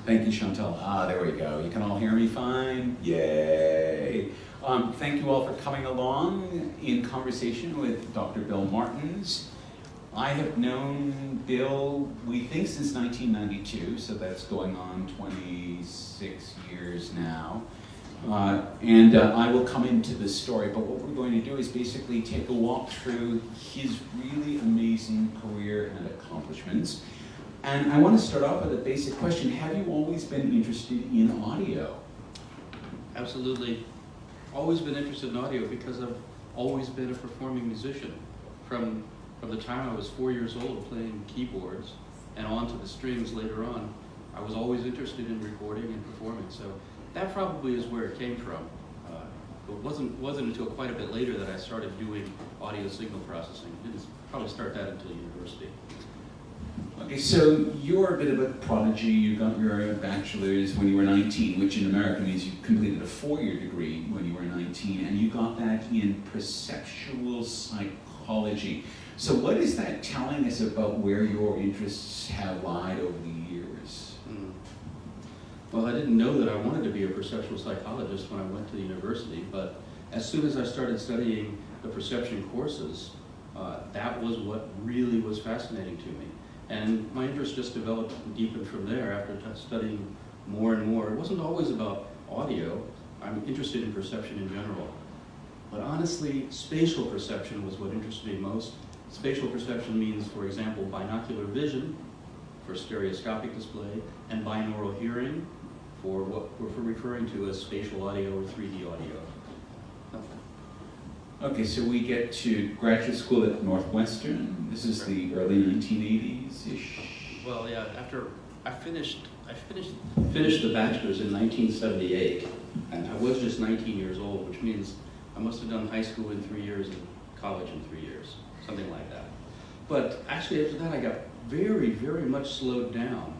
Thank you, Chantal. There we go. You can all hear me fine? Yay! Thank you all for coming along in conversation with Dr. Bill Martens. I have known Bill, we think, since 1992, so that's going on 26 years now. I will come into this story, but what we're going to do is basically take a walk through his really amazing career and accomplishments. And I want to start off with a basic question. Have you always been interested in audio? Absolutely. Always been interested in audio because I've always been a performing musician. From the time I was 4 years old playing keyboards and on to the strings later on, I was always interested in recording and performing. So that probably is where it came from. It wasn't until quite a bit later that I started doing audio signal processing. Didn't probably start that until university. Okay, so you're a bit of a prodigy. You got your bachelor's when you were 19, which in America means you completed a 4-year degree when you were 19, and you got that in perceptual psychology. So what is that telling us about where your interests have lied over the years? Well, I didn't know that I wanted to be a perceptual psychologist when I went to the university, but as soon as I started studying the perception courses, that was what really was fascinating to me. And my interest just developed and deepened from there after studying more and more. It wasn't always about audio. I'm interested in perception in general. But honestly, spatial perception was what interested me most. Spatial perception means, for example, binocular vision for stereoscopic display and binaural hearing for what we're referring to as spatial audio or 3D audio. Okay, so we get to graduate school at Northwestern. This is the early 1980s-ish. Well, yeah. After I finished the bachelor's in 1978, and I was just 19 years old, which means I must have done high school in 3 years and college in 3 years, something like that. But actually, after that, I got very, very much slowed down.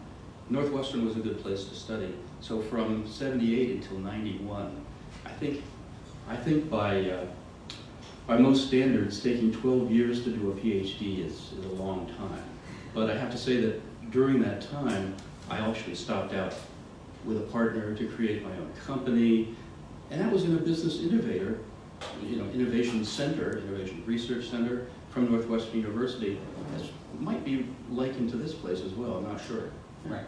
Northwestern was a good place to study. So from 78 until 91, I think by most standards, taking 12 years to do a Ph.D. is a long time. But I have to say that during that time, I actually stopped out with a partner to create my own company, and that was in a business innovation research center from Northwestern University. This might be likened to this place as well, I'm not sure. Right.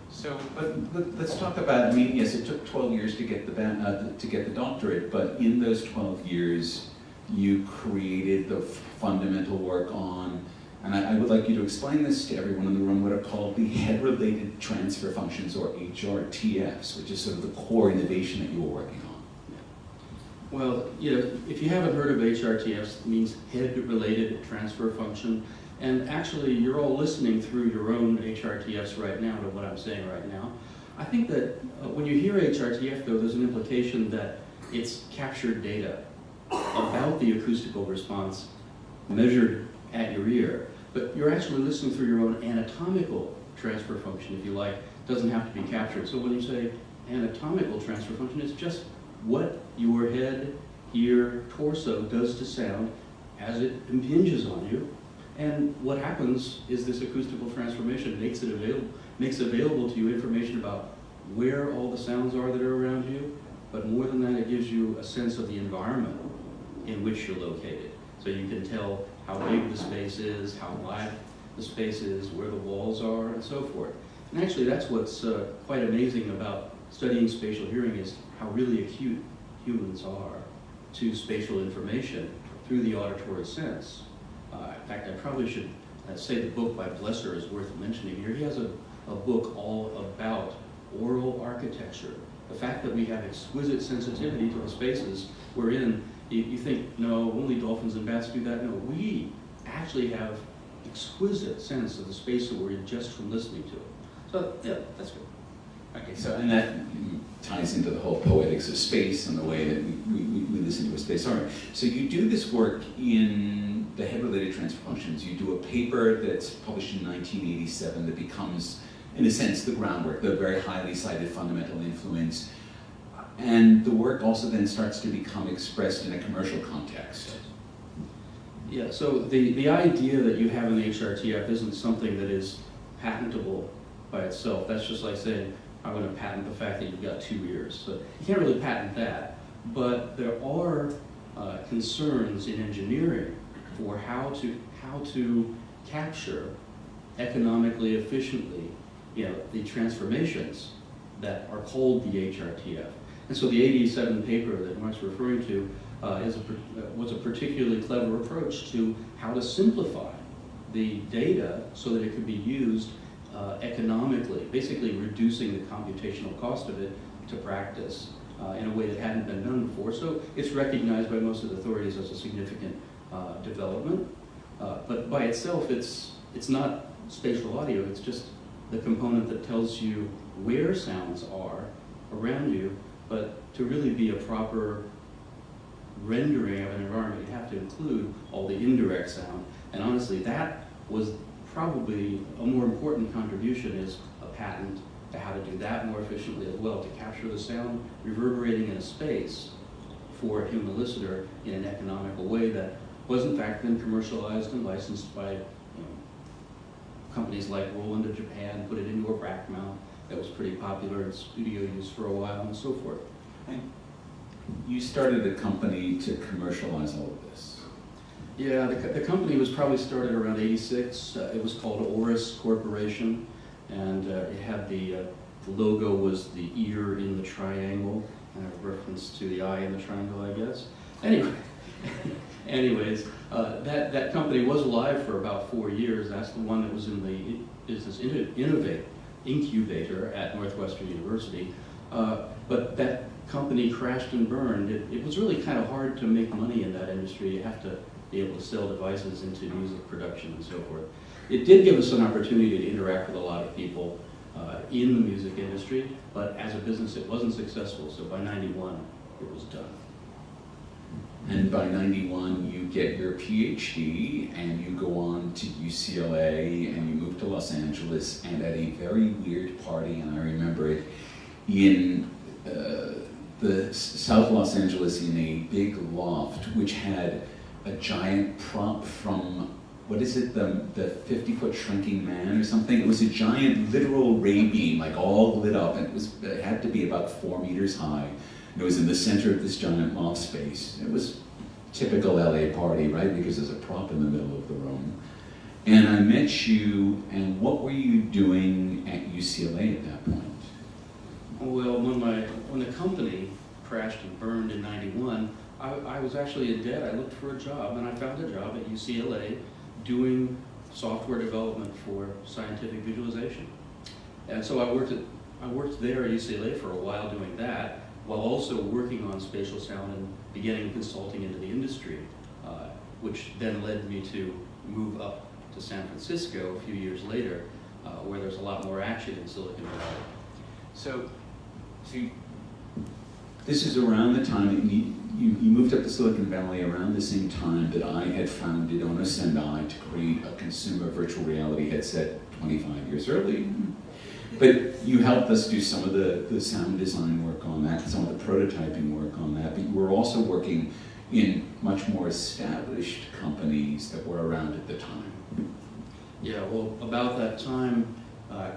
So, but let's talk about, I mean, yes, it took 12 years to get the doctorate, but in those 12 years, you created the fundamental work on, and I would like you to explain this to everyone in the room, what are called the head-related transfer functions, or HRTFs, which is sort of the core innovation that you were working on. Well, if you haven't heard of HRTFs, it means head-related transfer function. And actually, you're all listening through your own HRTFs right now to what I'm saying right now. I think that when you hear HRTF, though, there's an implication that it's captured data about the acoustical response measured at your ear. But you're actually listening through your own anatomical transfer function, if you like. It doesn't have to be captured. So when you say anatomical transfer function, it's just what your head, ear, torso does to sound as it impinges on you. And what happens is this acoustical transformation makes available to you information about where all the sounds are that are around you, but more than that, it gives you a sense of the environment in which you're located. So you can tell how big the space is, how wide the space is, where the walls are, and so forth. And actually, that's what's quite amazing about studying spatial hearing, is how really acute humans are to spatial information through the auditory sense. In fact, I probably should say the book by Blesser is worth mentioning here. He has a book all about oral architecture. The fact that we have exquisite sensitivity to the spaces we're in. You think, no, only dolphins and bats do that. No, we actually have exquisite sense of the space that we're in just from listening to it. So, yeah, that's good. Okay, so, and that ties into the whole poetics of space and the way that we listen to a space. All right, so you do this work in the head-related transfer functions. You do a paper that's published in 1987 that becomes, in a sense, the groundwork, the very highly cited fundamental influence. And the work also then starts to become expressed in a commercial context. Yeah, so the idea that you have an HRTF isn't something that is patentable by itself. That's just like saying, I'm going to patent the fact that you've got 2 ears. So you can't really patent that, but there are concerns in engineering for how to capture economically efficiently, the transformations that are called the HRTF. And so the 87 paper that Mark's referring to was a particularly clever approach to how to simplify the data so that it could be used economically, basically reducing the computational cost of it to practice in a way that hadn't been done before. So it's recognized by most of the authorities as a significant development. But by itself, it's not spatial audio, it's just the component that tells you where sounds are around you, but to really be a proper rendering of an environment, you have to include all the indirect sound. And honestly, that was probably a more important contribution, is a patent to how to do that more efficiently as well, to capture the sound reverberating in a space for him, the listener, in an economical way that was in fact then commercialized and licensed by companies like Roland of Japan, put it into a rack mount that was pretty popular in studio use for a while, and so forth. And you started a company to commercialize all of this. Yeah, the company was probably started around '86. It was called Oris Corporation, and it had the logo was the ear in the triangle, a reference to the eye in the triangle, I guess. Anyways, that company was alive for about 4 years. That's the one that was in the business incubator at Northwestern University. But that company crashed and burned. It was really kind of hard to make money in that industry. You have to be able to sell devices into music production and so forth. It did give us an opportunity to interact with a lot of people in the music industry, but as a business it wasn't successful, so by '91 it was done. And by '91 you get your PhD and you go on to UCLA and you move to Los Angeles, and at a very weird party, and I remember it, in the South Los Angeles, in a big loft which had a giant prop from, what is it, the 50-foot shrinking man or something? It was a giant literal ray beam, like all lit up, and it had to be about 4 meters high. It was in the center of this giant loft space. It was typical LA party, right? Because there's a prop in the middle of the room. And I met you, and what were you doing at UCLA at that point? Well, when the company crashed and burned in '91, I was actually in debt. I looked for a job, and I found a job at UCLA doing software development for scientific visualization. And so I worked there at UCLA for a while doing that, while also working on spatial sound and beginning consulting into the industry, which then led me to move up to San Francisco a few years later, where there's a lot more action in Silicon Valley. So this is around the time that you moved up to Silicon Valley around the same time that I had founded Ono Sendai to create a consumer virtual reality headset 25 years early. But you helped us do some of the sound design work on that, some of the prototyping work on that, but you were also working in much more established companies that were around at the time. Yeah, well, about that time,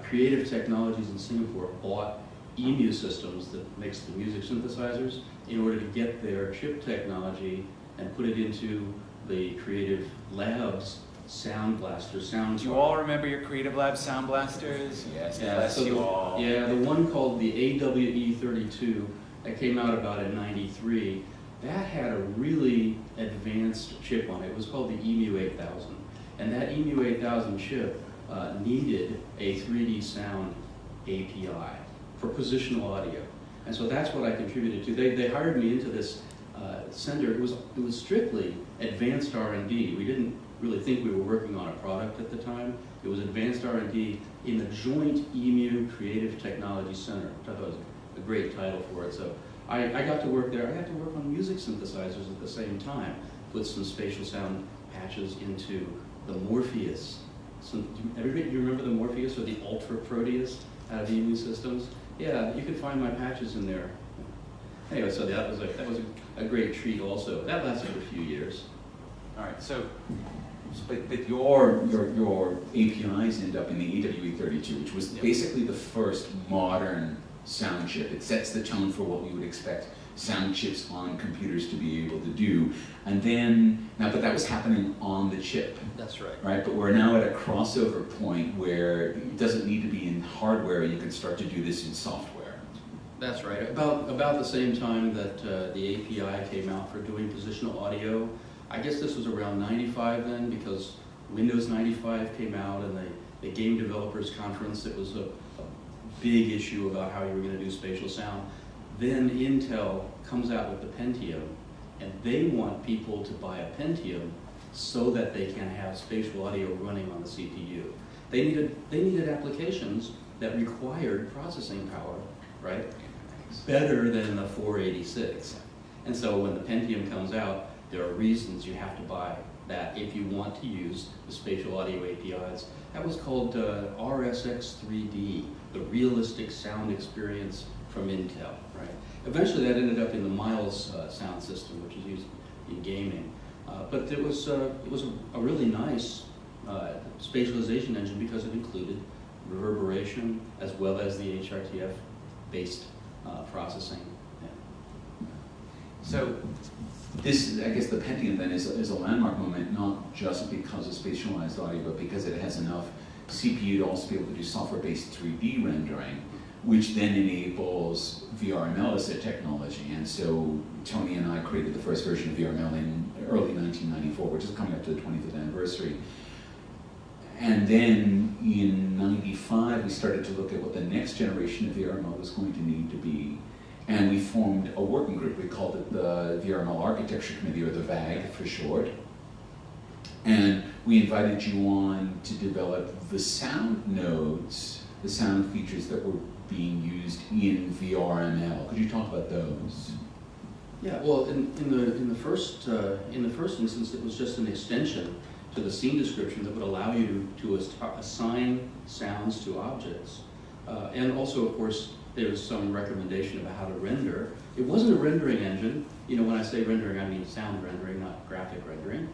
Creative Technologies in Singapore bought EMU Systems that makes the music synthesizers in order to get their chip technology and put it into the Creative Labs Sound Blaster sound. Do you all remember your Creative Lab Sound Blasters? Yes, yeah, bless you all. Yeah, the one called the AWE32 that came out about in '93, that had a really advanced chip on it. It was called the EMU 8000. And that EMU 8000 chip needed a 3D sound API for positional audio. And so that's what I contributed to. They hired me into this center. It was strictly advanced R&D. We didn't really think we were working on a product at the time. It was advanced R&D in the joint EMU Creative Technology Center, which I thought was a great title for it. So I got to work there. I got to work on music synthesizers at the same time, put some spatial sound patches into the Morpheus. Do you remember the Morpheus or the Ultra Proteus out of EMU Systems? Yeah, you can find my patches in there. Anyway, so that was a great treat also. That lasted a few years. All right, so But your APIs end up in the AWE32, which was basically the first modern sound chip. It sets the tone for what we would expect sound chips on computers to be able to do. And then, but that was happening on the chip. That's right. Right, but we're now at a crossover point where it doesn't need to be in hardware, you can start to do this in software. That's right. About the same time that the API came out for doing positional audio, I guess this was around 95 then, because Windows 95 came out and the Game Developers Conference, it was a big issue about how you were going to do spatial sound. Then Intel comes out with the Pentium, and they want people to buy a Pentium so that they can have spatial audio running on the CPU. They needed applications that required processing power, right? Better than the 486. And so when the Pentium comes out, there are reasons you have to buy that if you want to use the spatial audio APIs. That was called RSX3D, the realistic sound experience from Intel, right? Eventually that ended up in the Miles sound system, which is used in gaming. But it was a really nice spatialization engine because it included reverberation as well as the HRTF-based processing. Yeah. So this, I guess the Pentium then is a landmark moment, not just because of spatialized audio, but because it has enough CPU to also be able to do software-based 3D rendering, which then enables VRML as a technology. And so Tony and I created the first version of VRML in early 1994, which is coming up to the 25th anniversary. And then in 95, we started to look at what the next generation of VRML was going to need to be. And we formed a working group. We called it the VRML Architecture Committee, or the VAG for short. And we invited you on to develop the sound nodes, the sound features that were being used in VRML. Could you talk about those? Yeah, well, in the first instance, it was just an extension to the scene description that would allow you to assign sounds to objects. And also, of course, there was some recommendation about how to render. It wasn't a rendering engine. You know, when I say rendering, I mean sound rendering, not graphic rendering.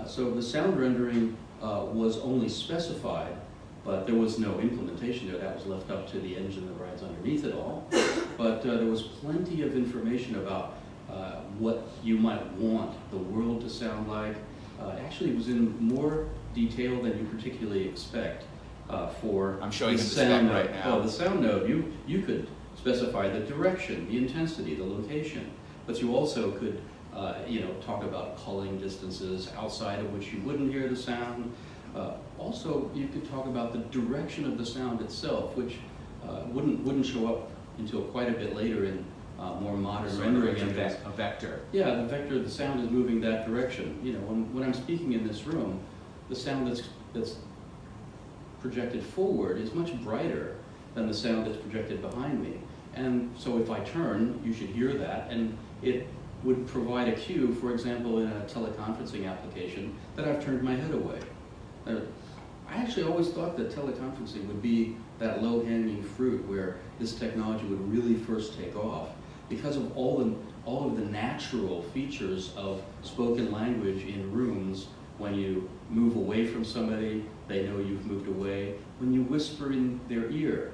So the sound rendering was only specified, but there was no implementation there. That was left up to the engine that rides underneath it all. But there was plenty of information about what you might want the world to sound like. Actually, it was in more detail than you particularly expect for I'm showing the the sound spec node. right now. Oh, the sound node, you could specify the direction, the intensity, the location, but you also could talk about culling distances outside of which you wouldn't hear the sound. Also, you could talk about the direction of the sound itself, which wouldn't show up until quite a bit later in more modern rendering engines. A vector. Yeah, the vector of the sound is moving that direction. You know, when I'm speaking in this room, the sound that's projected forward is much brighter than the sound that's projected behind me. And so if I turn, you should hear that, and it would provide a cue, for example, in a teleconferencing application, that I've turned my head away. I actually always thought that teleconferencing would be that low-hanging fruit where this technology would really first take off because of all of the natural features of spoken language in rooms. When you move away from somebody, they know you've moved away. When you whisper in their ear,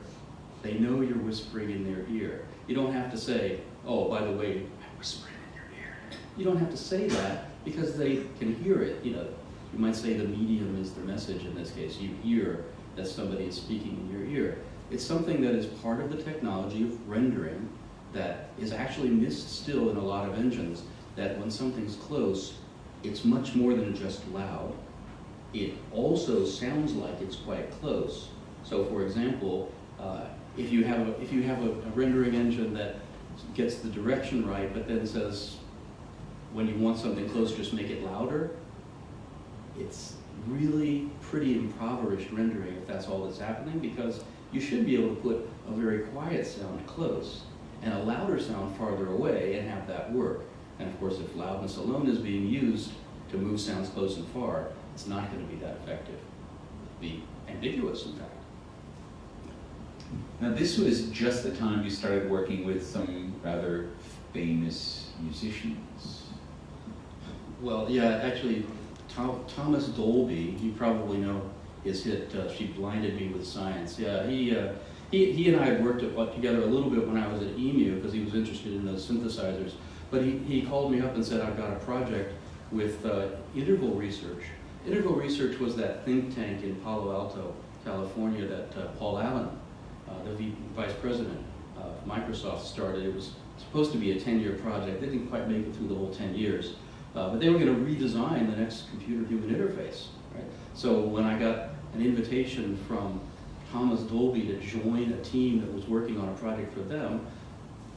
they know you're whispering in their ear. You don't have to say, oh, by the way, I'm whispering in your ear. You don't have to say that because they can hear it. You know, you might say the medium is the message in this case. You hear that somebody is speaking in your ear. It's something that is part of the technology of rendering that is actually missed still in a lot of engines, that when something's close, it's much more than just loud. It also sounds like it's quite close. So for example, if you have a rendering engine that gets the direction right, but then says, when you want something close, just make it louder, it's really pretty impoverished rendering if that's all that's happening, because you should be able to put a very quiet sound close and a louder sound farther away and have that work. And of course, if loudness alone is being used to move sounds close and far, it's not going to be that effective. It'll be ambiguous, in fact. Now, this was just the time you started working with some rather famous musicians. Well, yeah, actually, Thomas Dolby, you probably know his hit, She Blinded Me with Science. Yeah, he and I had worked together a little bit when I was at EMU because he was interested in those synthesizers. But he called me up and said, I've got a project with Interval Research. Interval Research was that think tank in Palo Alto, California that Paul Allen, the vice president of Microsoft, started. It was supposed to be a 10-year project. They didn't quite make it through the whole 10 years. But they were going to redesign the next computer-human interface. Right? So when I got an invitation from Thomas Dolby to join a team that was working on a project for them,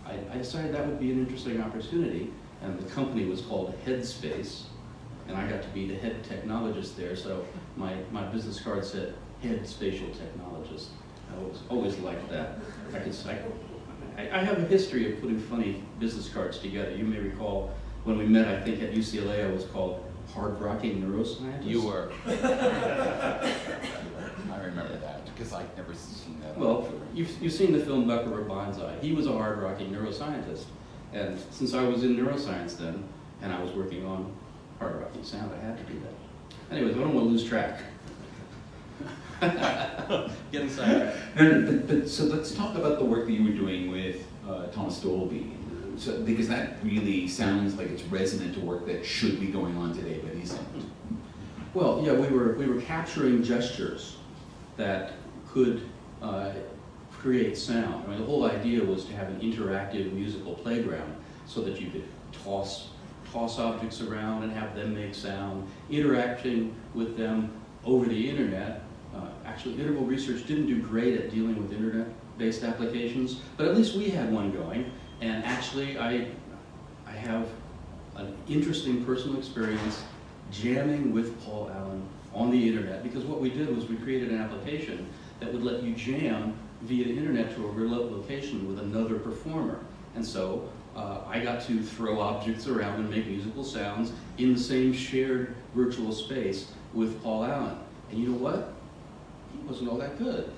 I decided that would be an interesting opportunity. And the company was called Headspace, and I got to be the head technologist there. So my business card said head spatial technologist. I always liked that. I have a history of putting funny business cards together. You may recall when we met, I think at UCLA, I was called hard-rocking neuroscientist. You were. I remember that because I'd never seen that. Well, you've seen the film Buckaroo Banzai. He was a hard-rocking neuroscientist. And since I was in neuroscience then, and I was working on hard-rocking sound, I had to do that. Anyways, I don't want to lose track. Getting sidetracked. But so let's talk about the work that you were doing with Thomas Dolby. So, because that really sounds like it's resonant to work that should be going on today, but isn't. Well, yeah, we were capturing gestures that could create sound. I mean, the whole idea was to have an interactive musical playground so that you could toss objects around and have them make sound, interacting with them over the internet. Actually, Interval Research didn't do great at dealing with internet-based applications, but at least we had one going. And actually, I have an interesting personal experience jamming with Paul Allen on the internet, because what we did was we created an application that would let you jam via the internet to a remote location with another performer. And so I got to throw objects around and make musical sounds in the same shared virtual space with Paul Allen. And you know what? He wasn't all that good.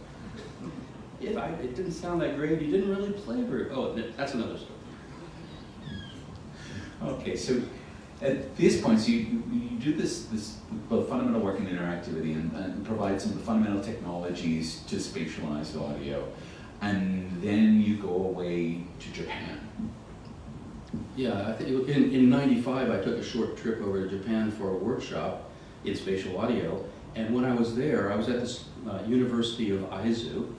It didn't sound that great. He didn't really play very. Oh, that's another story. Okay, so at this point, so you do this both fundamental work in interactivity and provide some of the fundamental technologies to spatialized audio, and then you go away to Japan. Yeah, I think in '95 I took a short trip over to Japan for a workshop in spatial audio, and when I was there, I was at this University of Aizu,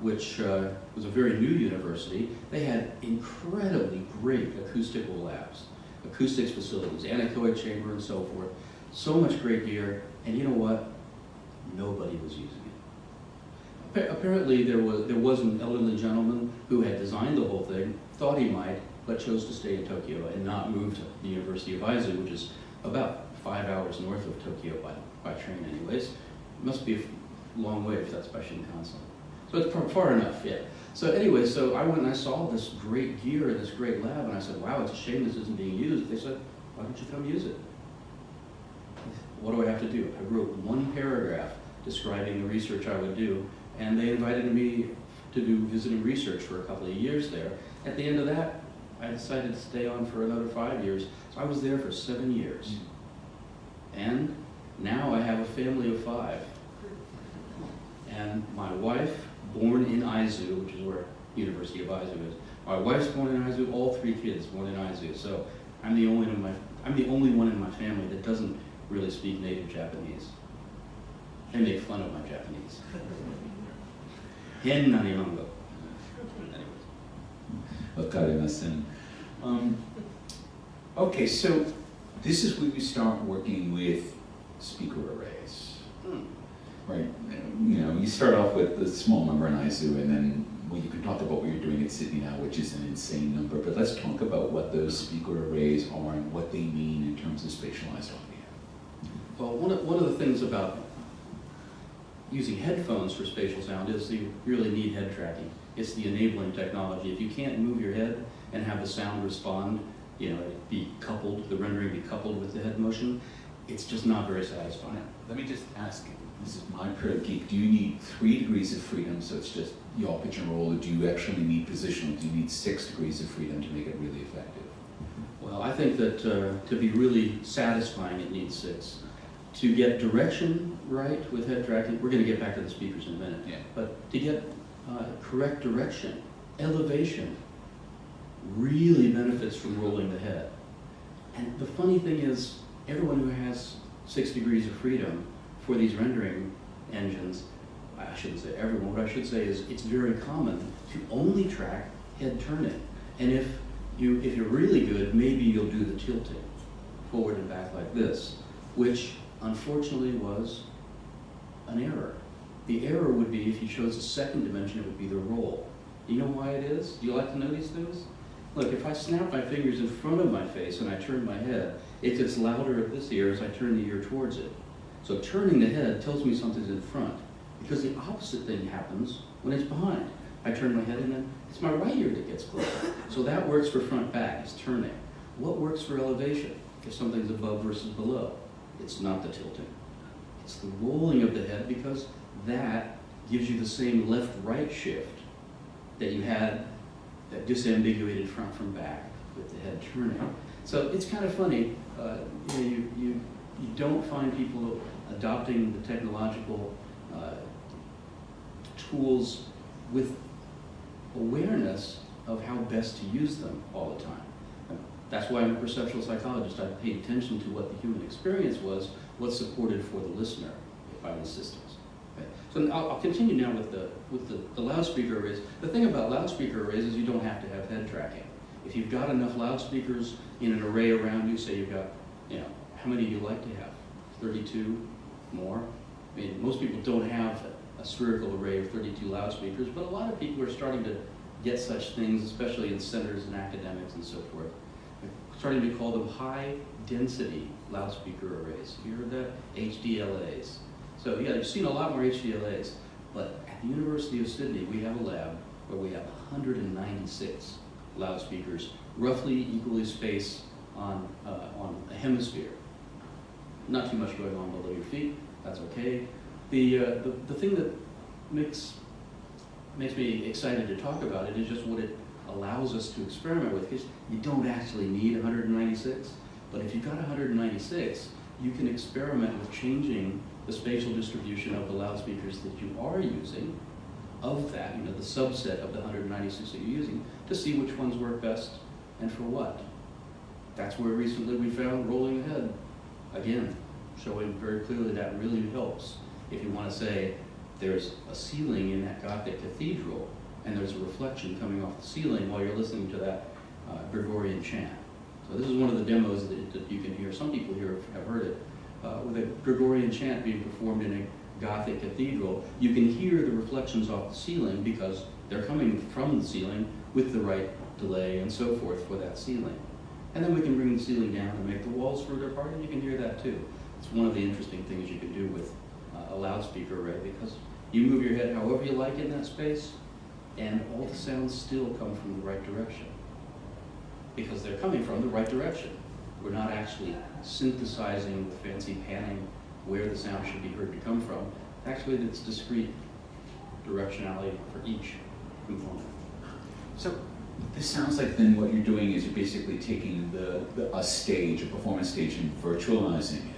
which was a very new university. They had incredibly great acoustical labs, acoustics facilities, anechoic chamber and so forth. So much great gear, and you know what? Nobody was using it. Apparently there was an elderly gentleman who had designed the whole thing, thought he might, but chose to stay in Tokyo and not move to the University of Aizu, which is about 5 hours north of Tokyo by train anyways. It must be a long way if that's by Shinkansen. So it's far enough, yeah. So anyway, so I went and I saw this great gear in this great lab, and I said, wow, it's a shame this isn't being used. They said, why don't you come use it? What do I have to do? I wrote one paragraph describing the research I would do, and they invited me to do visiting research for a couple of years there. At the end of that, I decided to stay on for another 5 years. So I was there for 7 years. And now I have a family of 5. And my wife, born in Aizu, which is where University of Aizu is. My wife's born in Aizu, all 3 kids born in Aizu. So I'm the only one in my family that doesn't really speak native Japanese. They make fun of my Japanese. Hen na nihongo. Wakarimasen. Okay, so this is where we start working with speaker arrays. Right, you know, you start off with the small number in Aizu, and then you can talk about what you're doing at Sydney now, which is an insane number. But let's talk about what those speaker arrays are and what they mean in terms of spatialized audio. Well, one of the things about using headphones for spatial sound is you really need head tracking. It's the enabling technology. If you can't move your head and have the sound respond, you know, be coupled, the rendering be coupled with the head motion, it's just not very satisfying. Let me just ask you. This is my pure geek. Do you need 3 degrees of freedom, so it's just yaw, pitch, and roll, or do you actually need positional? Do you need 6 degrees of freedom to make it really effective? Well, Well, I think that to be really satisfying, it needs 6. To get direction right with head tracking, we're going to get back to the speakers in a minute, Yeah. but to get correct direction, elevation really benefits from rolling the head. And the funny thing is, everyone who has 6 degrees of freedom for these rendering engines, I shouldn't say everyone, what I should say is it's very common to only track head turning. And if you're really good, maybe you'll do the tilting forward and back like this, which unfortunately was an error. The error would be if you chose a second dimension, it would be the roll. You know why it is? Do you like to know these things? Look, if I snap my fingers in front of my face and I turn my head, it gets louder at this ear as I turn the ear towards it. So turning the head tells me something's in front, because the opposite thing happens when it's behind. I turn my head and then it's my right ear that gets closer. So that works for front back, it's turning. What works for elevation? If something's above versus below, it's not the tilting. It's the rolling of the head, because that gives you the same left-right shift that you had, that disambiguated front from back with the head turning. So it's kind of funny, you don't find people adopting the technological tools with awareness of how best to use them all the time. That's why I'm a perceptual psychologist. I paid attention to what the human experience was, what's supported for the listener by the systems. Okay. So I'll continue now with the loudspeaker arrays. The thing about loudspeaker arrays is you don't have to have head tracking. If you've got enough loudspeakers in an array around you, say you've got, how many do you like to have? 32 more? I mean, most people don't have a spherical array of 32 loudspeakers, but a lot of people are starting to get such things, especially in centers and academics and so forth. They're starting to call them high-density loudspeaker arrays. You heard that? HDLAs. So yeah, you've seen a lot more HDLAs, but at the University of Sydney, we have a lab where we have 196 loudspeakers, roughly equally spaced on a hemisphere. Not too much going on below your feet, that's okay. The thing that makes me excited to talk about it is just what it allows us to experiment with, because you don't actually need 196, but if you've got 196, you can experiment with changing the spatial distribution of the loudspeakers that you are using, of that, the subset of the 196 that you're using, to see which ones work best and for what. That's where recently we found rolling ahead, again, showing very clearly that really helps. If you want to say there's a ceiling in that Gothic cathedral and there's a reflection coming off the ceiling while you're listening to that Gregorian chant. So this is one of the demos that you can hear. Some people here have heard it. With a Gregorian chant being performed in a Gothic cathedral, you can hear the reflections off the ceiling because they're coming from the ceiling with the right delay and so forth for that ceiling. And then we can bring the ceiling down and make the walls further apart, and you can hear that too. It's one of the interesting things you can do with a loudspeaker array, because you move your head however you like in that space, and all the sounds still come from the right direction, because they're coming from the right direction. We're not actually synthesizing with fancy panning where the sound should be heard to come from. Actually, it's discrete directionality for each component. So this sounds like then what you're doing is you're basically taking a stage, a performance stage, and virtualizing it.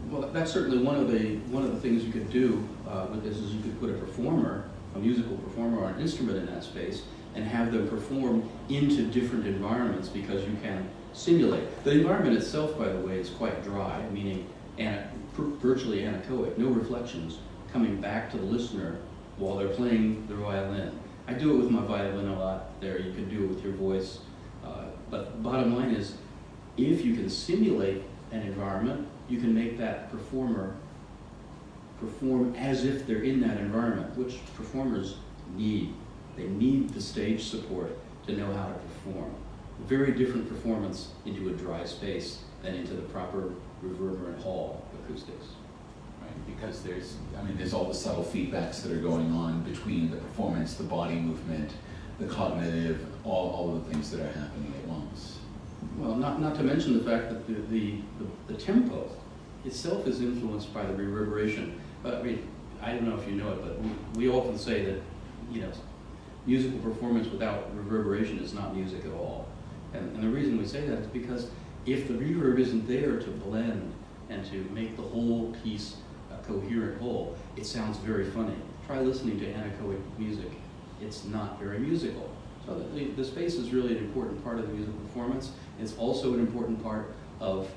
Well, that's certainly one of the things you could do with this, is you could put a musical performer or an instrument in that space and have them perform into different environments, because you can simulate. The environment itself, by the way, is quite dry, meaning virtually anechoic, no reflections coming back to the listener while they're playing their violin. I do it with my violin a lot there. You can do it with your voice. But bottom line is, if you can simulate an environment, you can make that performer perform as if they're in that environment, which performers need. They need the stage support to know how to perform. A very different performance into a dry space than into the proper reverberant hall acoustics. Right, because there's all the subtle feedbacks that are going on between the performance, the body movement, the cognitive, all of the things that are happening at once. Well, not to mention the fact that the tempo itself is influenced by the reverberation. But I don't know if you know it, but we often say that, musical performance without reverberation is not music at all. And the reason we say that is because if the reverb isn't there to blend and to make the whole piece a coherent whole, it sounds very funny. Try listening to anechoic music. It's not very musical. So the space is really an important part of the musical performance. It's also an important part of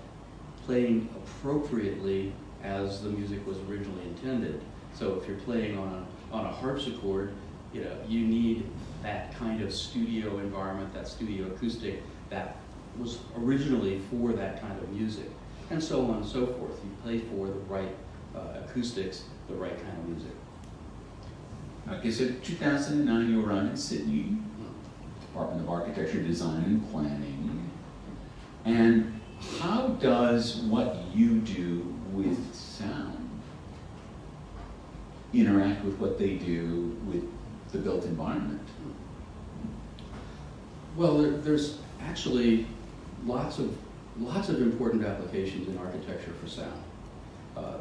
playing appropriately as the music was originally intended. So if you're playing on a harpsichord, you need that kind of studio environment, that studio acoustic that was originally for that kind of music, and so on and so forth. You play for the right acoustics, the right kind of music. Okay, so 2009 you were on in Sydney, Department of Architecture, Design, and Planning. And how does what you do with sound interact with what they do with the built environment? Well, there's actually lots of important applications in architecture for sound.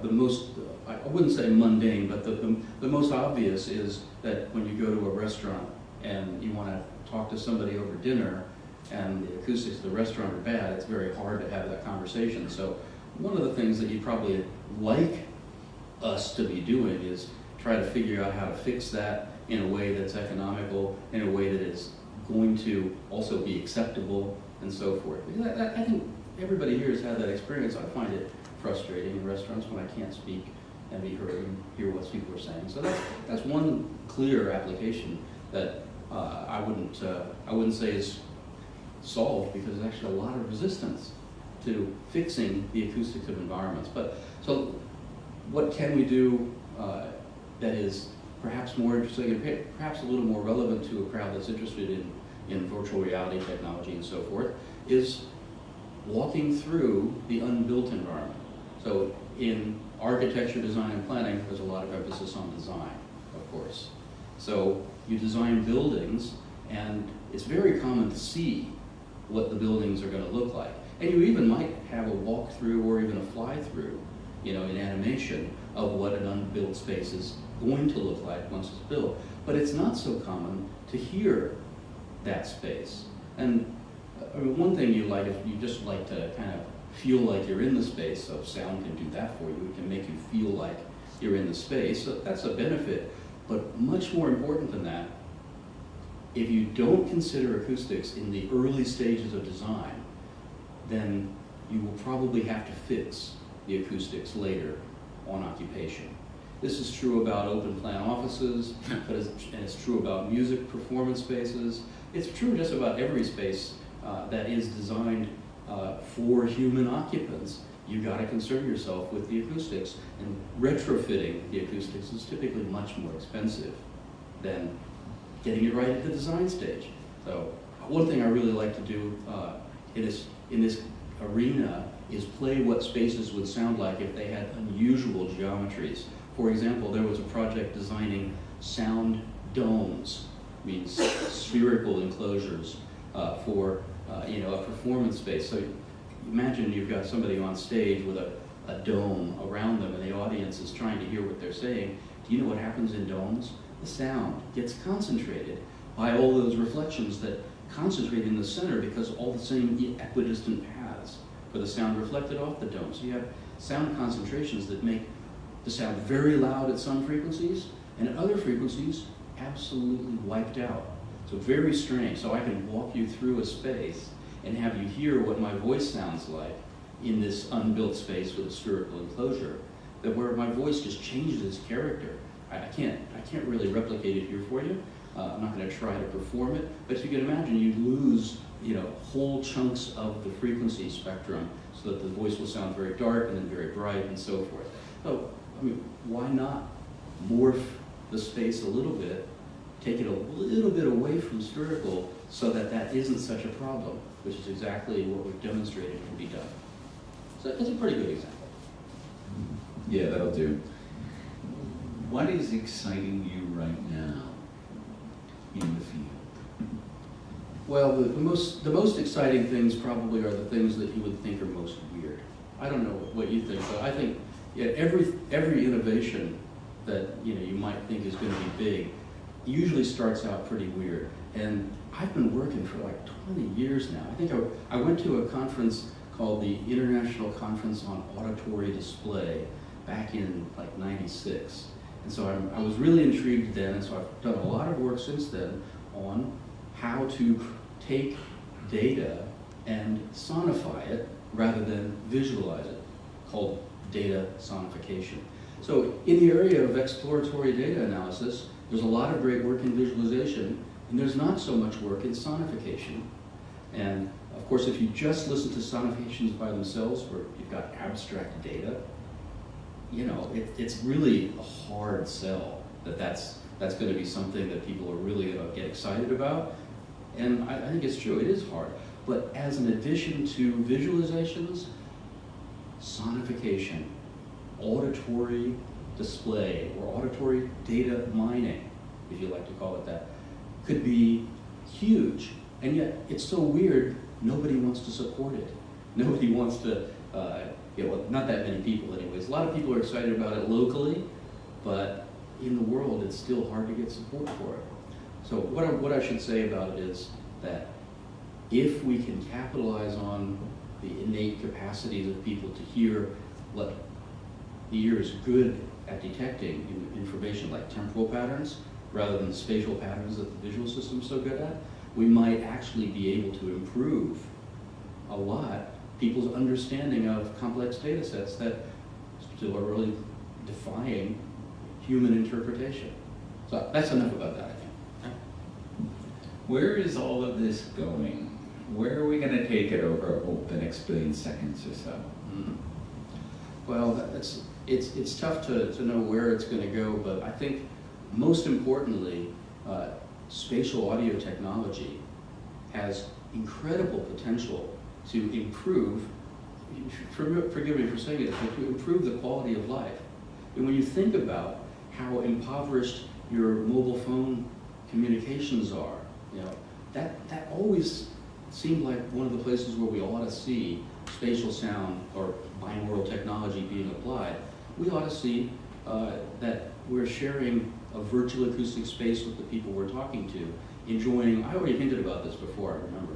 The most, I wouldn't say mundane, but the most obvious is that when you go to a restaurant and you want to talk to somebody over dinner and the acoustics of the restaurant are bad, it's very hard to have that conversation. So one of the things that you'd probably like us to be doing is try to figure out how to fix that in a way that's economical, in a way that is going to also be acceptable, and so forth. Because I think everybody here has had that experience. I find it frustrating in restaurants when I can't speak and be heard and hear what people are saying. So that's one clear application that I wouldn't say is solved, because there's actually a lot of resistance to fixing the acoustics of environments. But so what can we do that is perhaps more interesting and perhaps a little more relevant to a crowd that's interested in virtual reality technology and so forth, is walking through the unbuilt environment. So in architecture, design, and planning, there's a lot of emphasis on design, of course. So you design buildings, and it's very common to see what the buildings are going to look like. And you even might have a walkthrough or even a fly-through, in animation of what an unbuilt space is going to look like once it's built. But it's not so common to hear that space. And I mean, one thing you like is you just like to kind of feel like you're in the space, so sound can do that for you. It can make you feel like you're in the space, so that's a benefit. But much more important than that, if you don't consider acoustics in the early stages of design, then you will probably have to fix the acoustics later on occupation. This is true about open plan offices, and it's true about music performance spaces. It's true just about every space that is designed for human occupants. You've got to concern yourself with the acoustics, and retrofitting the acoustics is typically much more expensive than getting it right at the design stage. So one thing I really like to do in this arena is play what spaces would sound like if they had unusual geometries. For example, there was a project designing sound domes, means spherical enclosures for a performance space. So imagine you've got somebody on stage with a dome around them, and the audience is trying to hear what they're saying. Do you know what happens in domes? The sound gets concentrated by all those reflections that concentrate in the center, because all the same equidistant paths for the sound reflected off the dome. So you have sound concentrations that make the sound very loud at some frequencies, and at other frequencies, absolutely wiped out. So very strange. So I can walk you through a space and have you hear what my voice sounds like in this unbuilt space with a spherical enclosure, that where my voice just changes its character. I can't really replicate it here for you. I'm not going to try to perform it, but you can imagine you lose whole chunks of the frequency spectrum, so that the voice will sound very dark and then very bright and so forth. So, I mean, why not morph the space a little bit, take it a little bit away from spherical, so that that isn't such a problem, which is exactly what we've demonstrated can be done. So that's a pretty good example. Yeah, that'll do. What is exciting you right now in the field? Well, the most exciting things probably are the things that you would think are most weird. I don't know what you think, but I think every innovation that you might think is going to be big usually starts out pretty weird. And I've been working for like 20 years now. I think I went to a conference called the International Conference on Auditory Display back in like '96. And so I was really intrigued then, and so I've done a lot of work since then on how to take data and sonify it rather than visualize it, called data sonification. So in the area of exploratory data analysis, there's a lot of great work in visualization, and there's not so much work in sonification. And of course, if you just listen to sonifications by themselves, where you've got abstract data, you know, it's really a hard sell that's going to be something that people are really going to get excited about. And I think it's true, it is hard. But as an addition to visualizations, sonification, auditory display, or auditory data mining, if you like to call it that, could be huge. And yet, it's so weird, nobody wants to support it. Nobody wants to, well, not that many people anyways. A lot of people are excited about it locally, but in the world, it's still hard to get support for it. So what I should say about it is that if we can capitalize on the innate capacities of people to hear what the ear is good at detecting information like temporal patterns, rather than the spatial patterns that the visual system is so good at, we might actually be able to improve a lot people's understanding of complex data sets that still are really defying human interpretation. So that's enough about that, I think. Where is all of this going? Where are we going to take it over the next billion seconds or so? Well, it's tough to know where it's going to go, but I think most importantly, spatial audio technology has incredible potential to improve, forgive me for saying it, but to improve the quality of life. And when you think about how impoverished your mobile phone communications are, you know, that always seemed like one of the places where we ought to see spatial sound or binaural technology being applied. We ought to see that we're sharing a virtual acoustic space with the people we're talking to, enjoying, I already hinted about this before, I remember,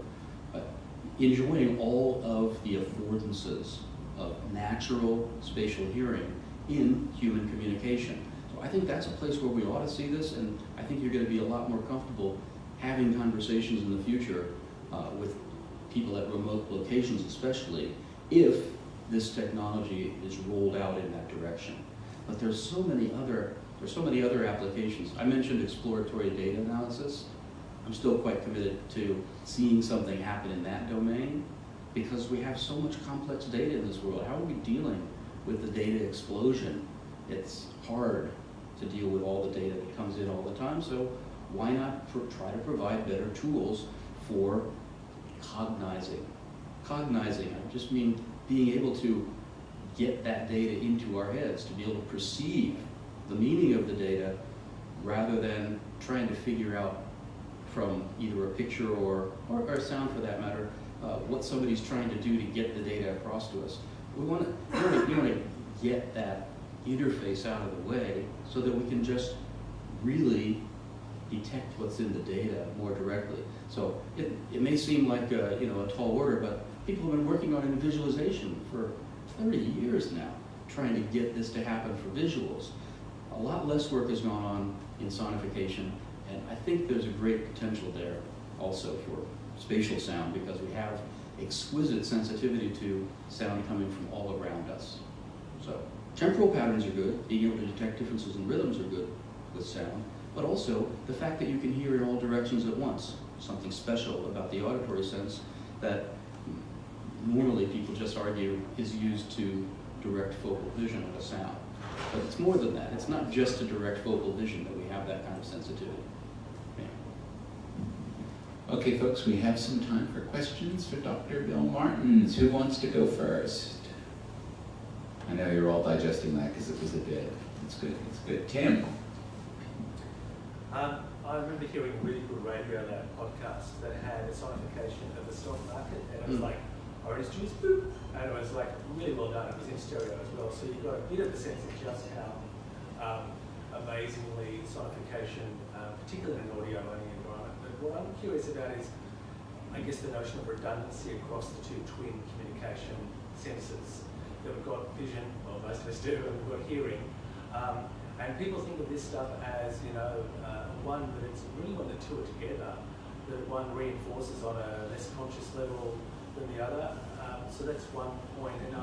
enjoying all of the affordances of natural spatial hearing in human communication. So I think that's a place where we ought to see this, and I think you're going to be a lot more comfortable having conversations in the future with people at remote locations especially, if this technology is rolled out in that direction. But there's so many other applications. I mentioned exploratory data analysis. I'm still quite committed to seeing something happen in that domain because we have so much complex data in this world. How are we dealing with the data explosion? It's hard to deal with all the data that comes in all the time, so why not try to provide better tools for cognizing? Cognizing, I just mean being able to get that data into our heads, to be able to perceive the meaning of the data rather than trying to figure out from either a picture or sound for that matter, what somebody's trying to do to get the data across to us. We want to get that interface out of the way so that we can just really detect what's in the data more directly. So it may seem like a tall order, but people have been working on it in visualization for 30 years now, trying to get this to happen for visuals. A lot less work has gone on in sonification, and I think there's a great potential there also for spatial sound because we have exquisite sensitivity to sound coming from all around us. So temporal patterns are good, being able to detect differences in rhythms are good with sound, but also the fact that you can hear in all directions at once, something special about the auditory sense that normally people just argue is used to direct focal vision of a sound. But it's more than that. It's not just to direct focal vision that we have that kind of sensitivity. Yeah. Okay, folks, we have some time for questions for Dr. Bill Martens. Who wants to go first? I know you're all digesting that because it was a bit. It's good. It's good. Tim. I remember hearing a really good radio lab podcast that had a sonification of the stock market, and it was like orange juice, boop, and it was like really well done. It was in stereo as well, so you got a bit of a sense of just how amazingly sonification, particularly in an audio-only environment. But what I'm curious about is, I guess, the notion of redundancy across the two twin communication senses. That we've got vision, well, most of us do, and we've got hearing. And people think of this stuff as, one, that it's really when the two are together, that one reinforces on a less conscious level than the other. So that's one point. And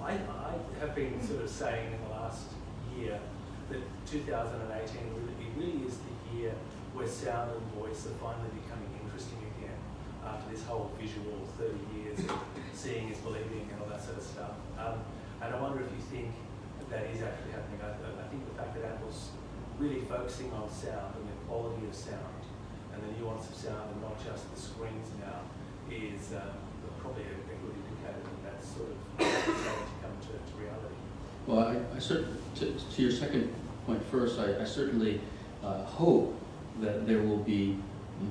I have been sort of saying in the last year that 2018 really is the year where sound and voice are finally becoming interesting again after this whole visual 30 years of seeing is believing and all that sort of stuff. And I wonder if you think that is actually happening. I think the fact that Apple's really focusing on sound and the quality of sound and the nuance of sound and not just the screens now is probably a good indicator that that's sort of starting to come to reality. Well, to your second point first, I certainly hope that there will be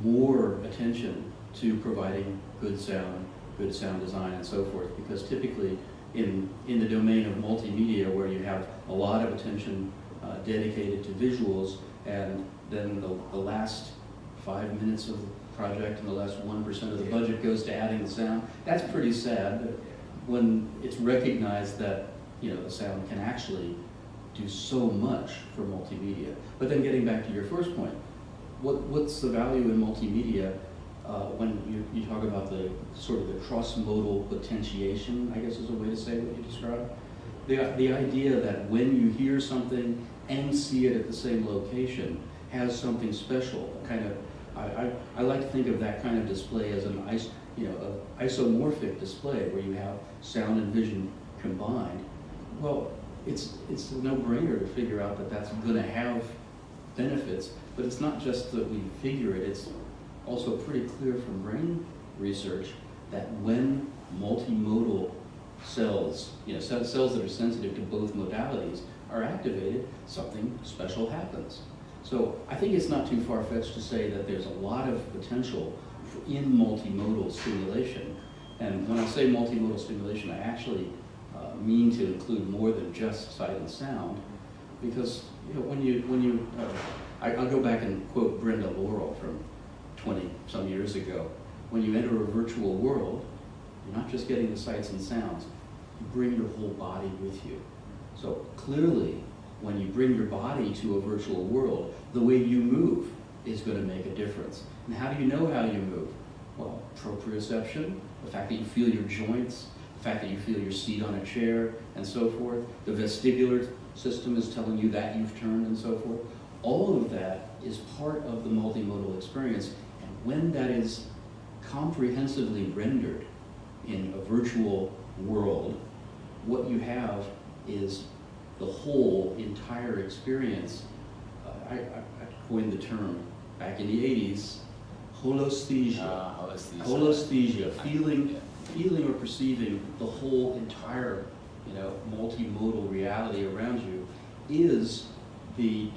more attention to providing good sound design and so forth, because typically in the domain of multimedia, where you have a lot of attention dedicated to visuals, and then the last 5 minutes of the project and the last 1% of the budget goes to adding the sound, that's pretty sad. But when it's recognized that the sound can actually do so much for multimedia. But then getting back to your first point, what's the value in multimedia when you talk about the sort of the cross-modal potentiation, I guess is a way to say what you described. The idea that when you hear something and see it at the same location has something special. Kind of, I like to think of that kind of display as an isomorphic display where you have sound and vision combined. Well, it's a no-brainer to figure out that that's going to have benefits, but it's not just that we figure it. It's also pretty clear from brain research that when multimodal cells, cells that are sensitive to both modalities, are activated, something special happens. So I think it's not too far-fetched to say that there's a lot of potential in multimodal stimulation. And when I say multimodal stimulation, I actually mean to include more than just sight and sound, because I'll go back and quote Brenda Laurel from 20-some years ago. When you enter a virtual world, you're not just getting the sights and sounds, you bring your whole body with you. So clearly, when you bring your body to a virtual world, the way you move is going to make a difference. And how do you know how you move? Well, proprioception, the fact that you feel your joints, the fact that you feel your seat on a chair, and so forth. The vestibular system is telling you that you've turned, and so forth. All of that is part of the multimodal experience. And when that is comprehensively rendered in a virtual world, what you have is the whole entire experience. I coined the term back in the 80s, holesthesia. Holesthesia, feeling or perceiving the whole entire, multimodal reality around you is the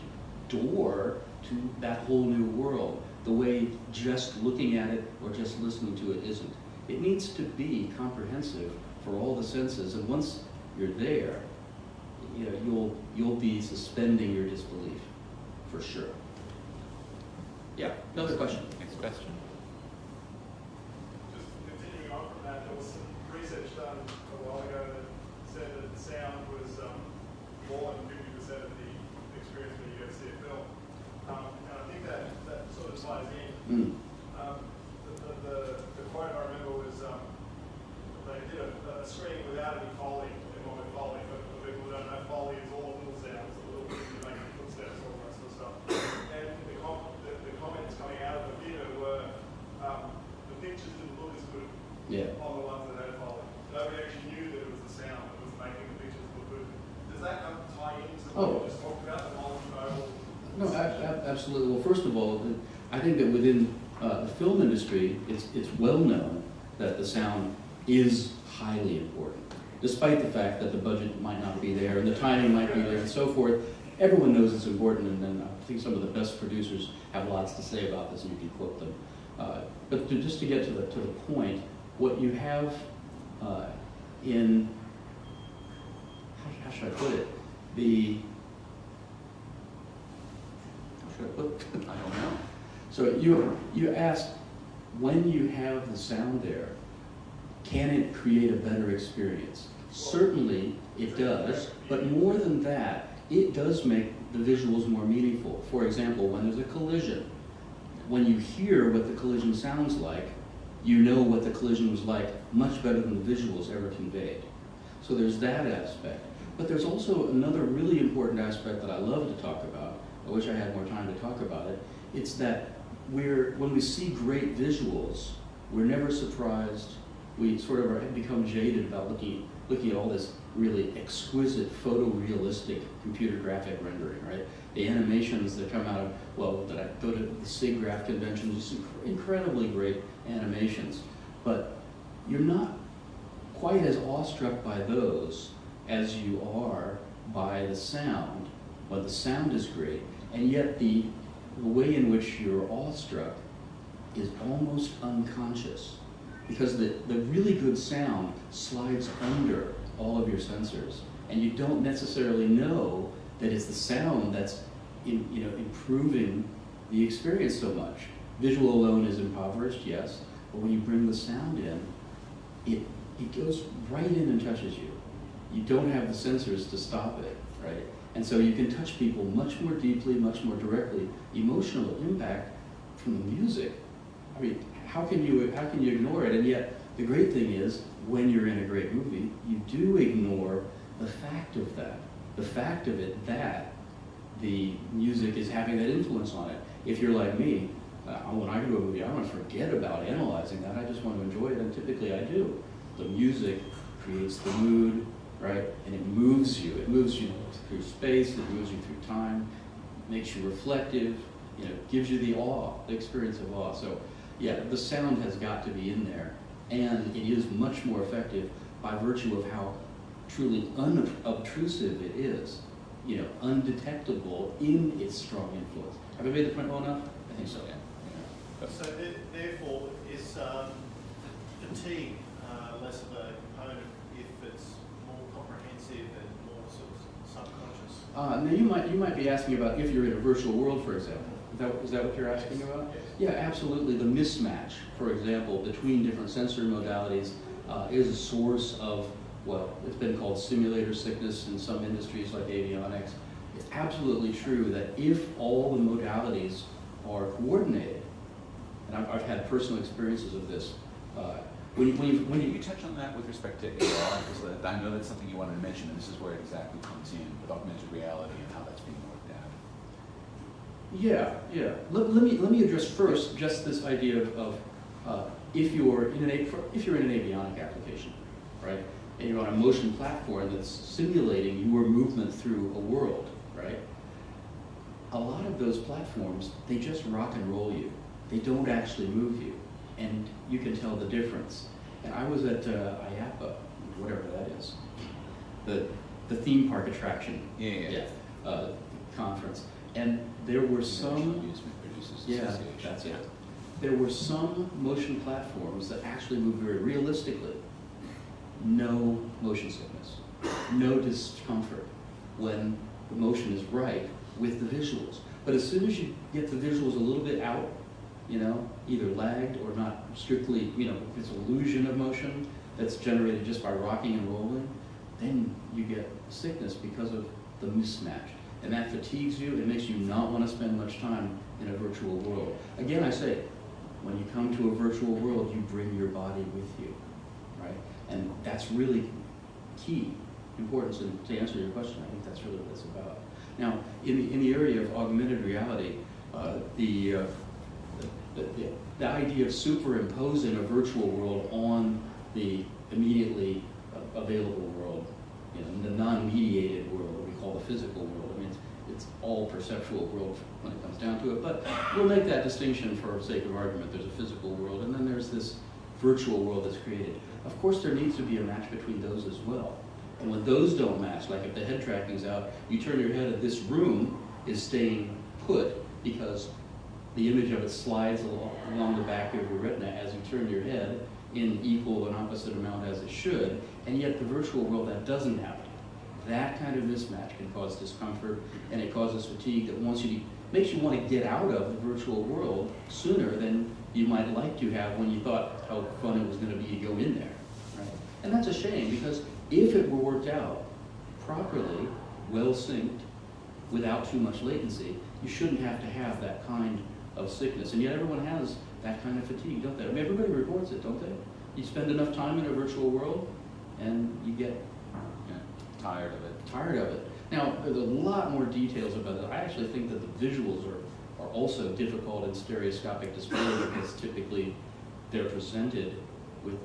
door to that whole new world, the way just looking at it or just listening to it isn't. It needs to be comprehensive for all the senses, and once you're there, you'll be suspending your disbelief, for sure. Yeah, another question. Next question. Just continuing on from that, there was some research done a while ago that said that the sound was more than 50% of the experience when you go to see a film. And I think that sort of ties in. The quote I remember was they did a screening without any Foley, and what with Foley, for people who don't know, Foley is all little sounds, the little things you make footsteps, all that sort of stuff. And the comments coming out of the theatre were the pictures didn't look as good on the ones that had Foley. Nobody actually knew that it was the sound that was making the pictures look good. Does that tie into what you just talked about, the multimodal? No, absolutely. Well, first of all, I think that within the film industry, it's well known that the sound is highly important. Despite the fact that the budget might not be there and the timing might be there and so forth, everyone knows it's important, and then I think some of the best producers have lots to say about this, and you can quote them. But just to get to the point, what you have in, how should I put it? I don't know. So you asked, when you have the sound there, can it create a better experience? Certainly it does, but more than that, it does make the visuals more meaningful. For example, when there's a collision, when you hear what the collision sounds like, you know what the collision was like much better than the visuals ever conveyed. So there's that aspect. But there's also another really important aspect that I love to talk about. I wish I had more time to talk about it. It's that when we see great visuals, we're never surprised. We sort of have become jaded about looking at all this really exquisite photorealistic computer graphic rendering, right? The animations that come out of, well, that I go to the SIGGRAPH convention, just incredibly great animations. But you're not quite as awestruck by those as you are by the sound. But the sound is great, and yet the way in which you're awestruck is almost unconscious, because the really good sound slides under all of your sensors, and you don't necessarily know that it's the sound that's improving the experience so much. Visual alone is impoverished, yes, but when you bring the sound in, it goes right in and touches you. You don't have the sensors to stop it, right? And so you can touch people much more deeply, much more directly. Emotional impact from the music. I mean, how can you ignore it? And yet, the great thing is, when you're in a great movie, you do ignore the fact of that. The fact of it that the music is having that influence on it. If you're like me, when I go to a movie, I want to forget about analyzing that. I just want to enjoy it, and typically I do. The music creates the mood, right? And it moves you. It moves you through space, it moves you through time, makes you reflective, gives you the awe, the experience of awe. So yeah, the sound has got to be in there, and it is much more effective by virtue of how truly unobtrusive it is, undetectable in its strong influence. Have I made the point well enough? I think so, yeah. So therefore, is fatigue less of a component if it's more comprehensive and more sort of subconscious? Now you might be asking about if you're in a virtual world, for example. Is that what you're asking Yes. about? Yes. Yeah, absolutely. The mismatch, for example, between different sensory modalities is a source of, well, it's been called simulator sickness in some industries like avionics. It's absolutely true that if all the modalities are coordinated, and I've had personal experiences of this, when Can you touch on that with respect to AR? Because I know that's something you wanted to mention, and this is where it exactly comes in with augmented reality and how that's being worked at. Yeah. Let me address first just this idea of if you're in an avionic application, right, and you're on a motion platform that's simulating your movement through a world, right? A lot of those platforms, they just rock and roll you. They don't actually move you, and you can tell the difference. And I was at IAPA, whatever that is, the theme park attraction. Yeah. Conference. And there were some, Amusement Producers Association. that's it. There were some motion platforms that actually moved very realistically. No motion sickness, no discomfort when the motion is right with the visuals. But as soon as you get the visuals a little bit out, either lagged or not strictly, if it's an illusion of motion that's generated just by rocking and rolling, then you get sickness because of the mismatch. And that fatigues you. It makes you not want to spend much time in a virtual world. Again, I say, when you come to a virtual world, you bring your body with you, right? And that's really key importance. And to answer your question, I think that's really what it's about. Now, in the area of augmented reality, the idea of superimposing a virtual world on the immediately available world, the non-mediated world, what we call the physical world. I mean, it's all perceptual world when it comes down to it, but we'll make that distinction for sake of argument. There's a physical world, and then there's this virtual world that's created. Of course, there needs to be a match between those as well. And when those don't match, like if the head tracking's out, you turn your head, and this room is staying put because the image of it slides along the back of your retina as you turn your head in equal and opposite amount as it should, and yet the virtual world, that doesn't happen. That kind of mismatch can cause discomfort, and it causes fatigue that once you makes you want to get out of the virtual world sooner than you might like to have when you thought how fun it was going to be to go in there, right? And that's a shame, because if it were worked out properly, well synced, without too much latency, you shouldn't have to have that kind of sickness. And yet everyone has that kind of fatigue, don't they? I mean, everybody reports it, don't they? You spend enough time in a virtual world and you get tired of it. Tired of it. Now, there's a lot more details about it. I actually think that the visuals are also difficult in stereoscopic display, because typically they're presented with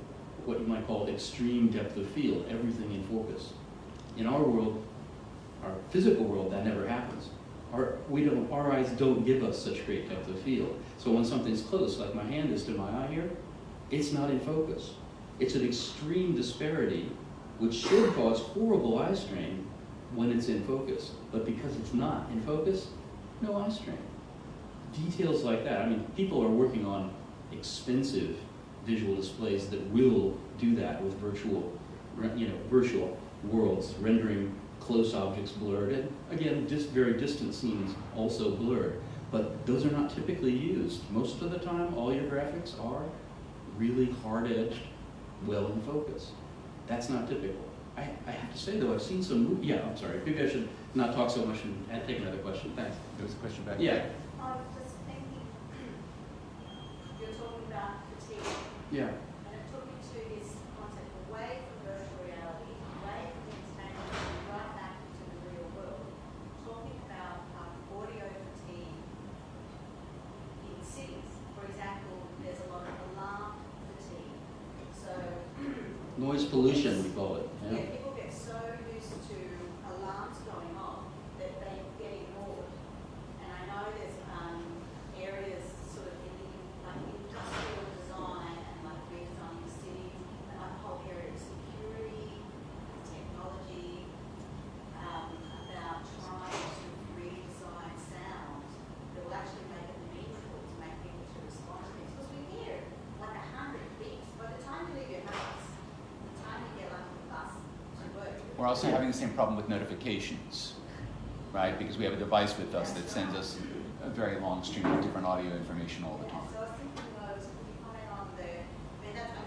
what you might call extreme depth of field, everything in focus. In our world, our physical world, that never happens. Our eyes don't give us such great depth of field. So when something's close, like my hand is to my eye here, it's not in focus. It's an extreme disparity, which should cause horrible eye strain when it's in focus. But because it's not in focus, no eye strain. Details like that. I mean, people are working on expensive visual displays that will do that with virtual worlds, rendering close objects blurred, and again, just very distant scenes also blurred. But those are not typically used. Most of the time, all your graphics are really hard-edged, well in focus. That's not typical. I have to say though, I've seen some, yeah, I'm sorry, maybe I should not talk so much and take another question. Thanks. There was a question back Yeah. there. I was just thinking, you're talking about fatigue, Yeah. and it took me to this concept away from virtual reality, away from the entertainment, and right back into the real world. Talking about audio fatigue in cities. For example, there's a lot of alarm fatigue. So Noise pollution, we call it. yeah, people get so used to alarms going off that they get ignored. And I know there's areas sort of in the like industrial design and like redesigning cities, and like the whole area of security, technology, about trying to redesign sound that will actually make it meaningful to make people to respond to things. Because we hear like 100 beeps by the time you leave your house. We're also having the same problem with notifications, right? Because we have a device with us that sends us a very long stream of different audio information all the time. So I was thinking those, could you comment on I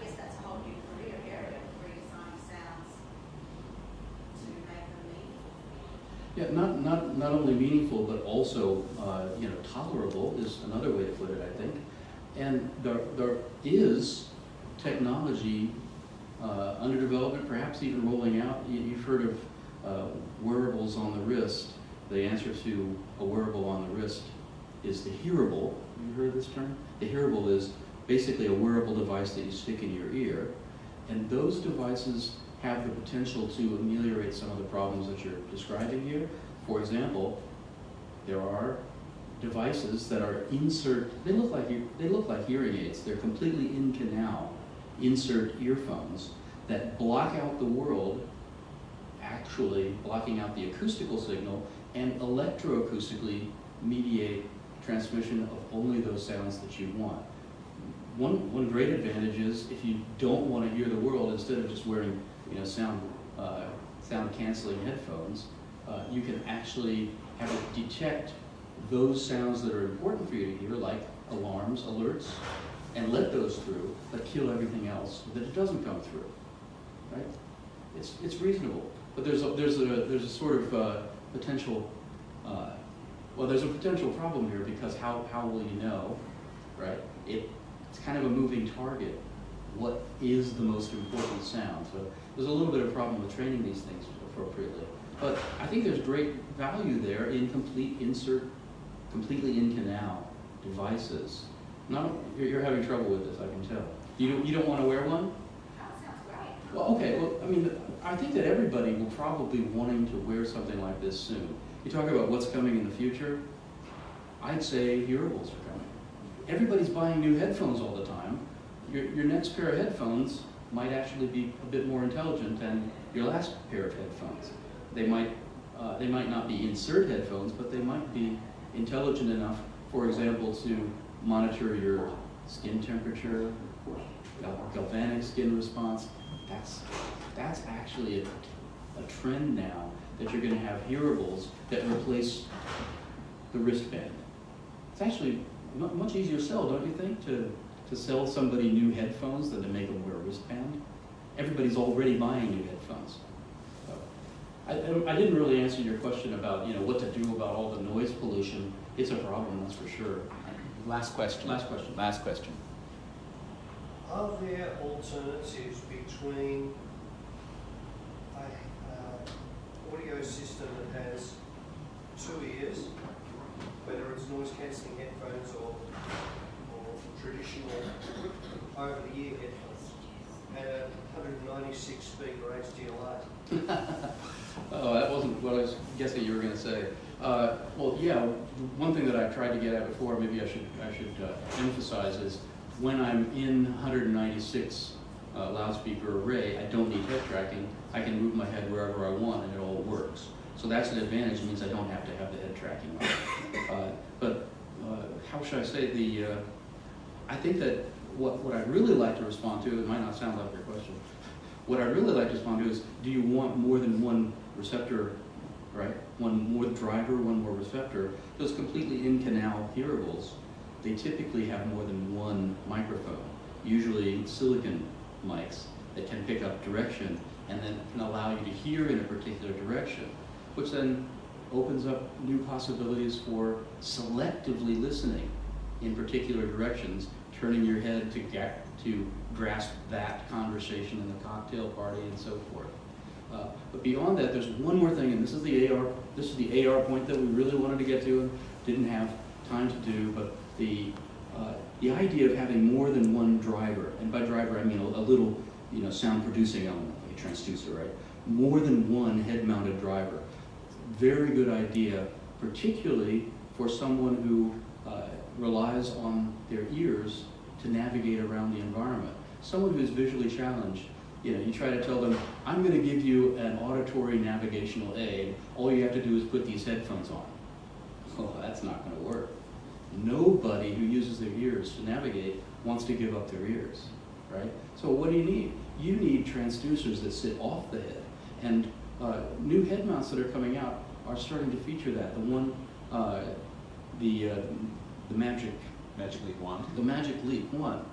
guess that's a whole new career area, redesigning sounds to make them meaningful. Yeah, not only meaningful, but also tolerable is another way to put it, I think. And there is technology under development, perhaps even rolling out. You've heard of wearables on the wrist. The answer to a wearable on the wrist is the hearable. Have you heard of this term? The hearable is basically a wearable device that you stick in your ear. And those devices have the potential to ameliorate some of the problems that you're describing here. For example, there are devices that are they look like hearing aids. They're completely in canal. Insert earphones that block out the world, actually blocking out the acoustical signal, and electroacoustically mediate transmission of only those sounds that you want. One great advantage is if you don't want to hear the world, instead of just wearing sound canceling headphones, you can actually have it detect those sounds that are important for you to hear, like alarms, alerts, and let those through, but kill everything else that it doesn't come through, right? It's reasonable, but there's a sort of potential. There's a potential problem here, because how will you know, right? It's kind of a moving target. What is the most important sound? So there's a little bit of problem with training these things appropriately, but I think there's great value there in completely in canal devices. You're having trouble with this, I can tell. You don't want to wear one? That sounds great. Well, okay. Well, I mean, I think that everybody will probably be wanting to wear something like this soon. You talk about what's coming in the future. I'd say hearables are coming. Everybody's buying new headphones all the time. Your next pair of headphones might actually be a bit more intelligent than your last pair of headphones. They might not be insert headphones, but they might be intelligent enough, for example, to monitor your skin temperature, galvanic skin response. That's actually a trend now, that you're going to have hearables that replace the wristband. It's actually much easier to sell, don't you think, to sell somebody new headphones than to make them wear a wristband? Everybody's already buying new headphones. So, I didn't really answer your question about, you know, what to do about all the noise pollution. It's a problem, that's for sure. Last question. Last question. Last question. Are there alternatives between an audio system that has 2 ears, whether it's noise cancelling headphones or traditional over-the-ear headphones, and a 196 speaker HDLA? Oh, that wasn't what I was guessing you were going to say. Well, yeah, one thing that I tried to get at before, maybe I should emphasize, is when I'm in 196 loudspeaker array, I don't need head tracking. I can move my head wherever I want and it all works. So that's an advantage. It means I don't have to have the head tracking on. But how should I say, I think that what I'd really like to respond to, it might not sound like your question, what I'd really like to respond to is, do you want more than one receptor, right? One more driver, one more receptor. Those completely in-canal hearables, they typically have more than one microphone, usually silicon mics that can pick up direction and then can allow you to hear in a particular direction, which then opens up new possibilities for selectively listening in particular directions, turning your head to grasp that conversation in the cocktail party and so forth. But beyond that, there's one more thing, and this is the AR point that we really wanted to get to and didn't have time to do, but the idea of having more than one driver, and by driver I mean a little, you know, sound producing element, like a transducer, right? More than one head-mounted driver. Very good idea, particularly for someone who relies on their ears to navigate around the environment. Someone who's visually challenged, you know, you try to tell them, I'm going to give you an auditory navigational aid. All you have to do is put these headphones on. Well, that's not going to work. Nobody who uses their ears to navigate wants to give up their ears, right? So what do you need? You need transducers that sit off the head. And new head mounts that are coming out are starting to feature that. The one, the Magic Leap Wand. The Magic Leap One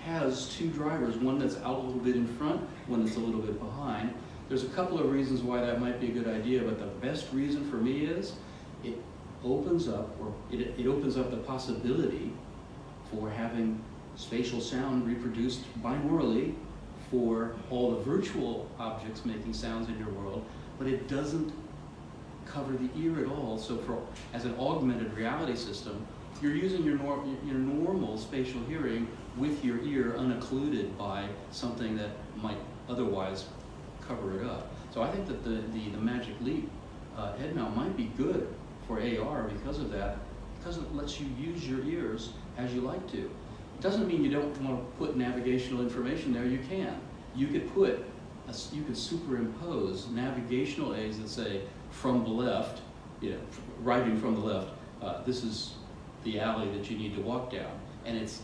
has 2 drivers, one that's out a little bit in front, one that's a little bit behind. There's a couple of reasons why that might be a good idea, but the best reason for me is it opens up the possibility for having spatial sound reproduced binaurally for all the virtual objects making sounds in your world, but it doesn't cover the ear at all. So as an augmented reality system, you're using your normal spatial hearing with your ear unoccluded by something that might otherwise cover it up. So I think that the Magic Leap head mount might be good for AR because of that, because it lets you use your ears as you like to. It doesn't mean you don't want to put navigational information there. You can. You could superimpose navigational aids that say from the left, you know, writing from the left, this is the alley that you need to walk down. And it's,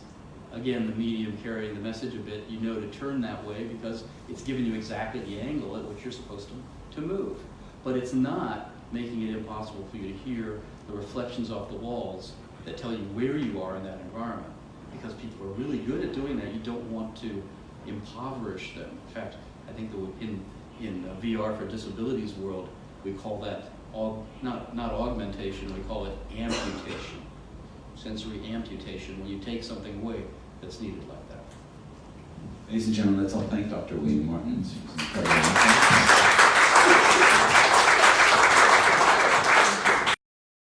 again, the medium carrying the message a bit. You know to turn that way because it's giving you exactly the angle at which you're supposed to move. But it's not making it impossible for you to hear the reflections off the walls that tell you where you are in that environment. Because people are really good at doing that. You don't want to impoverish them. In fact, I think that in VR for disabilities world, we call that not augmentation, we call it amputation. Sensory amputation, when you take something away that's needed like that. Ladies and gentlemen, let's all thank Dr. William Martens.